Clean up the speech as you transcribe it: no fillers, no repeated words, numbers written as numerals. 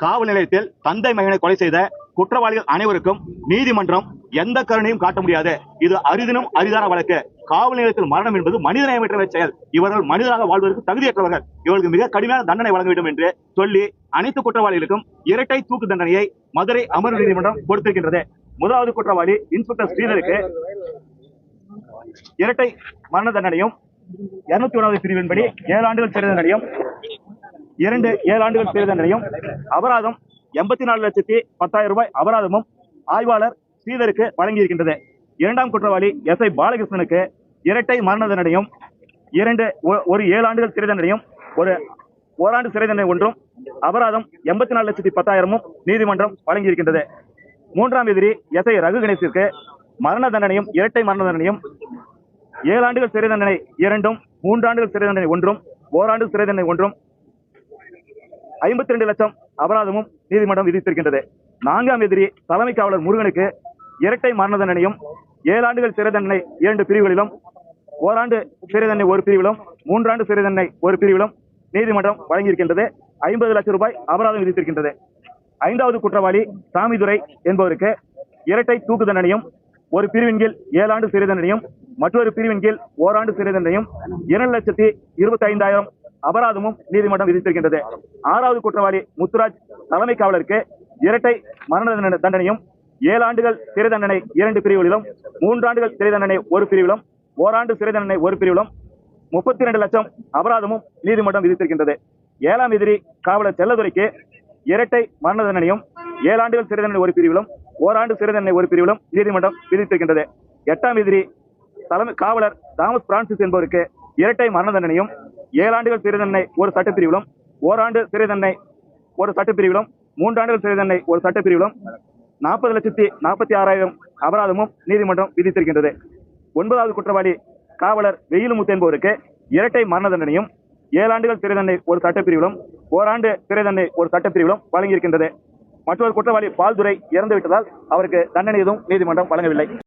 காவல் நிலையத்தில் தந்தை மகனை கொலை செய்த குற்றவாளிகள் அனைவருக்கும் நீதிமன்றம் எந்த கருணையும் காட்ட முடியாது. இது அரிதினும் அரிதான வழக்கு. காவல் நிலையத்தில் மரணம் என்பது மனிதநேயமற்ற செயல். இவர்கள் மனிதராக வாழ்வதற்கு தகுதியற்றவர்கள். இவர்களுக்கு மிக கடுமையான தண்டனை வழங்க வேண்டும் என்று சொல்லி அனைத்து குற்றவாளிகளுக்கும் இரட்டை தூக்கு தண்டனையை மதுரை அமர்வு நீதிமன்றம் கொடுத்திருக்கின்றது. முதலாவது குற்றவாளி இன்ஸ்பெக்டர் ஸ்ரீதருக்கு இரட்டை மரண தண்டனையும் 201வது பிரிவின்படி 7 ஆண்டுகள் சிறை தண்டனையும் 7 ஆண்டுகள் சிறை தண்டனையும் அபராதம் 84,10,000 ரூபாய் அபராதமும் ஆய்வாளர் ஸ்ரீதருக்கு வழங்கியிருக்கின்றது. இரண்டாம் குற்றவாளி SI பாலகிருஷ்ணனுக்கு இரட்டை மரண தண்டனையும் 7 ஆண்டுகள் சிறை தண்டனையும் ஓராண்டு சிறை தண்டனை ஒன்றும் அபராதம் 84,10,000 நீதிமன்றம் வழங்கியிருக்கின்றது. மூன்றாம் எதிரி SI ரகு கணேசிற்கு மரண தண்டனையும் இரட்டை மரண தண்டனையும் 7 ஆண்டுகள் சிறை தண்டனை 2, 3 ஆண்டுகள் சிறை தண்டனை 1, ஓராண்டு சிறை தண்டனை 1, 52 லட்சம் அபராதமும் நீதிமன்றம் விதித்திருக்கின்றது. நான்காம் எதிரி தலைமை காவலர் முருகனுக்கு இரட்டை மரண தண்டனையும் 7 ஆண்டுகள் சிறை தண்டனை 2 பிரிவுகளிலும் ஓராண்டு சிறை தண்டனை 1 பிரிவிலும் 3 ஆண்டு சிறை தண்டனை 1 பிரிவிலும் நீதிமன்றம் வழங்கியிருக்கின்றது. 50 லட்சம் ரூபாய் அபராதம் விதித்திருக்கின்றது. ஐந்தாவது குற்றவாளி சாமிதுரை என்பவருக்கு இரட்டை தூக்கு தண்டனையும் 1 பிரிவின் கீழ் 7 ஆண்டு சிறை தண்டனையும் மற்றொரு பிரிவின் கீழ் ஓராண்டு சிறை தண்டனையும் 2,25,000 அபராதமும் நீதிமன்றம் விதித்திருக்கின்றது. ஆறாவது குற்றவாளி முத்துராஜ் தலைமை காவலருக்கு இரட்டை மரண தண்டனையும் 7 ஆண்டுகள் சிறை தண்டனை 2 பிரிவுகளிலும் 3 ஆண்டுகள் சிறை தண்டனை 1 பிரிவிலும் ஓராண்டு சிறை தண்டனை 1 பிரிவிலும் 32 லட்சம் அபராதமும் நீதிமன்றம் விதித்திருக்கின்றது. 7ஆம் எதிரி காவலர் செல்லதுரைக்கு இரட்டை மரண தண்டனையும் 7 ஆண்டுகள் சிறை தண்டனை 1 பிரிவிலும் ஓராண்டு சிறை தண்டனை 1 பிரிவிலும் நீதிமன்றம் விதித்திருக்கின்றது. 8ஆம் எதிரி தலைமை காவலர் தாமஸ் பிரான்சிஸ் என்பவருக்கு இரட்டை மரண தண்டனையும் 7 ஆண்டுகள் சிறை தண்டனை 1 சட்டப்பிரிவிலும் ஓராண்டு சிறை தண்டனை 1 சட்டப்பிரிவிலும் 3 ஆண்டுகள் சிறை தண்டனை 1 சட்டப்பிரிவிலும் 40,46,000 அபராதமும் நீதிமன்றம் விதித்திருக்கின்றது. 9வது குற்றவாளி காவலர் வெயிலுமுத்து என்பவருக்கு இரட்டை மரண தண்டனையும் 7 ஆண்டுகள் சிறை தண்டனை 1 சட்டப்பிரிவிலும் ஓராண்டு சிறை தண்டனை 1 சட்டப்பிரிவிலும் வழங்கியிருக்கின்றது. மற்றொரு குற்றவாளி பால்துரை இறந்துவிட்டதால் அவருக்கு தண்டனை எதுவும் நீதிமன்றம் வழங்கவில்லை.